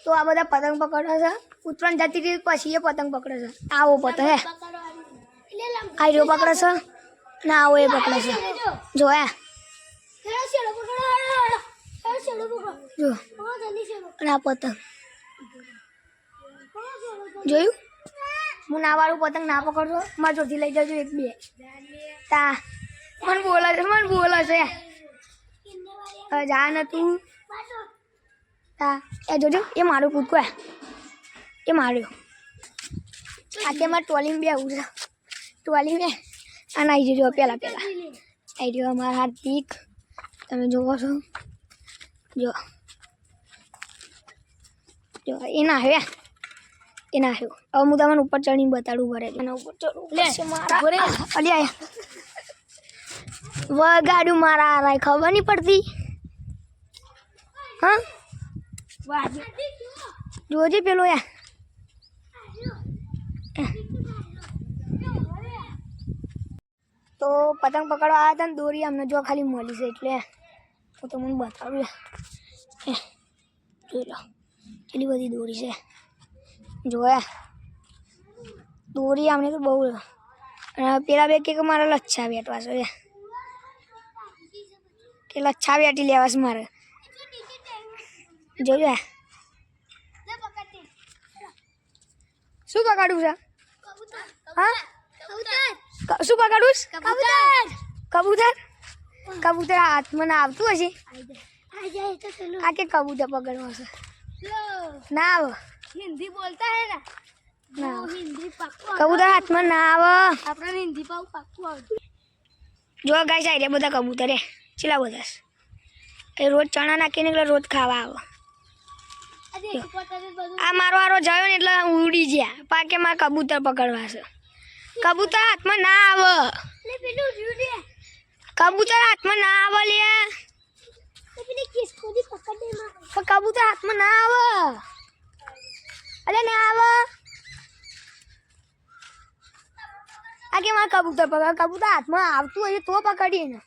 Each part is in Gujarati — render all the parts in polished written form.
તો આ બધા પતંગ પકડે છે ઉત્તરાયણ જતી રહી પછી એ પતંગ પકડે છે આવો પતંગ હે આ રહ્યો પકડે છે ના આવો એ પકડે છે જોયા જો અને આ પતંગ જોયું હું ના વાળું પતંગ ના પકડજો મારા જોડથી લઈ જજો એક બે તા મને બોલે છે જા ને તું તા એ જોજો એ મારું કૂદકો એ માર્યો આ કે મારે ટોલીમાં બે આવું છે ટોલી બે આ આવી જજો પહેલાં આવી રહ્યો અમારા હાર્દિક તમે જોવો છો જો જો એ ના આવ્યો હવે હું તમને ઉપર ચડીને બતાડું ભરે એના ઉપર ચડું અલ્યા વગાડું મારા રાય ખબર નહીં પડતી હા જોજે પેલો યાર તો પતંગ પકડવા આવ્યા હતા ને દોરી અમને જો ખાલી મળી છે એટલે હું તમને બતાડું જોઈ લો કેટલી બધી દોરી છે જોયા દોરી અમને તો બહુ અને પેલા બે કે મારે લચ્છા વેટવા છે કે લચ્છા વેટી લેવા છે મારે જોયું શું પકડું છે હા શું પકડું કબૂતર કબૂતર હાથમાં ના આવતું હશે આ કે કબૂતર પકડવા છે ના આવ हिंदी बोलता है ना हिंदी कबूतर हाथ में ना आव अपना हिंदी पाऊ पाक्कू आवडे જો ગાઈસ આ રહ્યા બધા કબૂતર હે ચેલા બધા એ રોજ ચણા નાખીને એટલે રોજ ખાવા આવે આ મારો આરો જયો ને એટલે ઉડી ગયા પાકે માં કબૂતર પકડવા છે કબૂતર હાથમાં ના આવે લે પેલું જુડે કબૂતર હાથમાં ના આવે લે તો પેલી કિસકો દી પકડ દે માં પણ કબૂતર હાથમાં ના આવે અરે ના આવે આ કે મારે કબૂતર પકડ કબૂતર હાથમાં આવતું હોય તો પકડીએ ને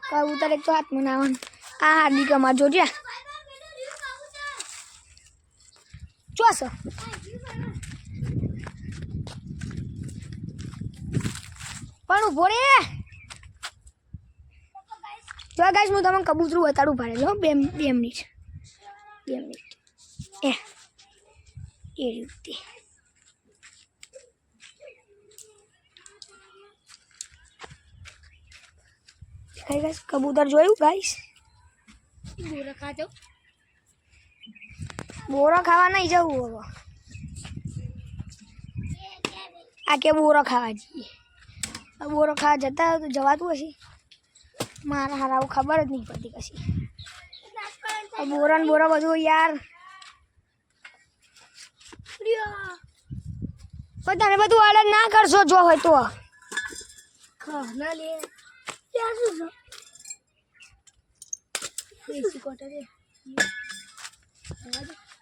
કબૂતર એક તો હાથમાં ના આવે આ હાર્દિક અમાર જોજે ચોસ પણ ઉભો રે જો ગાઈસ હું તમને કબૂતરું બતાડું પડે જો 2 મિનિટ એ રીતે ગાઈસ કબૂતર જોયું ગાઈસ બોરા ખાજો બોરો ખાવા નહીં જવું હવે આ કે બોરો ખાવા જઈએ બોરો ખાવા જતા તો જવાતું હશે મારા હારા ખબર જ નહીં પડતી કશી બોરા ને બોરા બધું યાર પણ તમે બધું ઓર્ડર ના કરશો જો હોય તો ખાના લે क्या सुनो देसी क्वार्टर है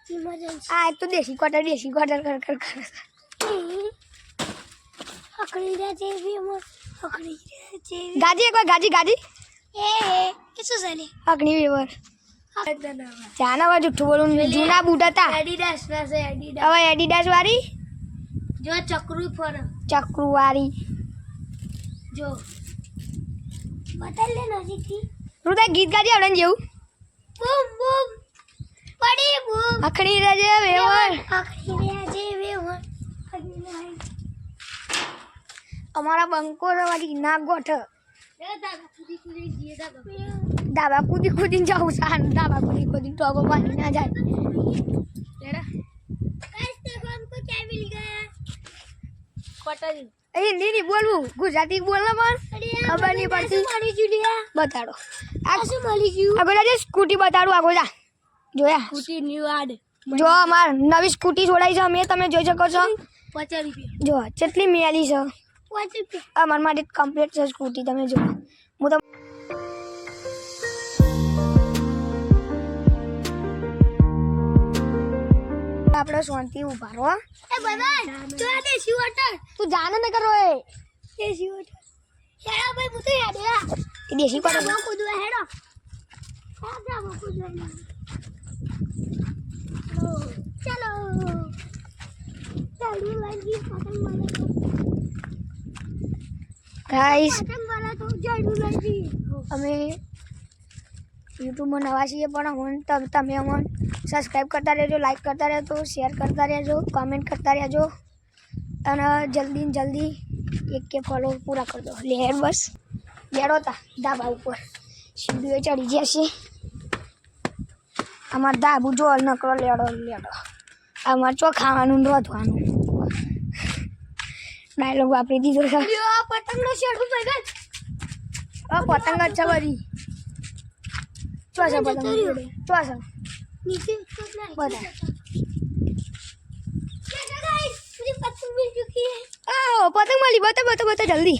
इमरजेंसी આ તો દેશી ક્વાર્ટર કર अकड़ी रहते भी हम अकड़ी रहते ગાજી એક વાર ગાજી ए कैसे चले અગ્નિ વેવર જાના વા જુઠ્ઠું બોલું જૂના બૂટ હતા एडिडास ना से एडिडास હવે એડિડાસ વાળી जो चक्रू पर ચક્રુ વાળી जो बता लेना सीखी રુદા ગીત ગાજે આવડે ને જેવું बूम बूम पड़ी बूम અખણી રહેજે વેવર अकड़ी रहते भी हम अकड़ी नहीं અમારા બંકો વાળી ના ગોઠ दादा खुदी खुदी दिए दादा દાબા કૂદી જાઉં સાન દાબા કૂદી ટોગો પાણી ના જાય लेड़ा गाइस देखो हमको क्या मिल गया क्वार्टर એ હિન્દી નહીં બોલવું ગુજરાતી બોલને પણ ખબર નહીં પડતી मारी जुलिया બતાડો આ ऐसे मारी जू આગળ જે સ્કૂટી બતાડું આગળ જા જોયા कुटी न्यू आड જો અમાર નવી સ્કૂટી છોડાઈ છે અમે તમે જોઈ શકો છો 50 रुपया જો કેટલી મેલી છે 50 रुपया અમાર માટે કમ્પ્લીટ છે સ્કૂટી તમે જો હું તો આપણે શાંતિ ઉભા રહો ए बाबा तो आ देसी वाटर તું જાને ન કરો એ देसी वाटर यार भाई मुझे याद है એ દેશી क्या કોટ वो खुद है જાવો કુદવાની ચલો ચાલુ લાગી પતંગ વાળા ગાઈસ પતંગ વાળા તો ચાલુ લાગી અમે યુટ્યુબમાં નવા છીએ પણ તમે અમને સબસ્ક્રાઈબ કરતા રહેજો, લાઈક કરતા રહેજો, શેર કરતા રહેજો, કોમેન્ટ કરતા રહેજો અને જલ્દી ને જલ્દી એક ફોલો પૂરા કરી દો. લેર બસ લેડો તા ધાબા ઉપર સીડીઓ ચડી જશે. અમારે ધાબુ જો નકરો લેડો અમારે ચો ખાવાનું ને રોધવાનું ડાયલોગ વાપરી દીધો છે. પતંગનો શેડું ભાઈ પતંગ જ છે બધી ચો છે પતંગ ચો છે નીચે બધા गाइस मुझे पतंग मिल चुकी है પતંગ મળી બતા જલ્દી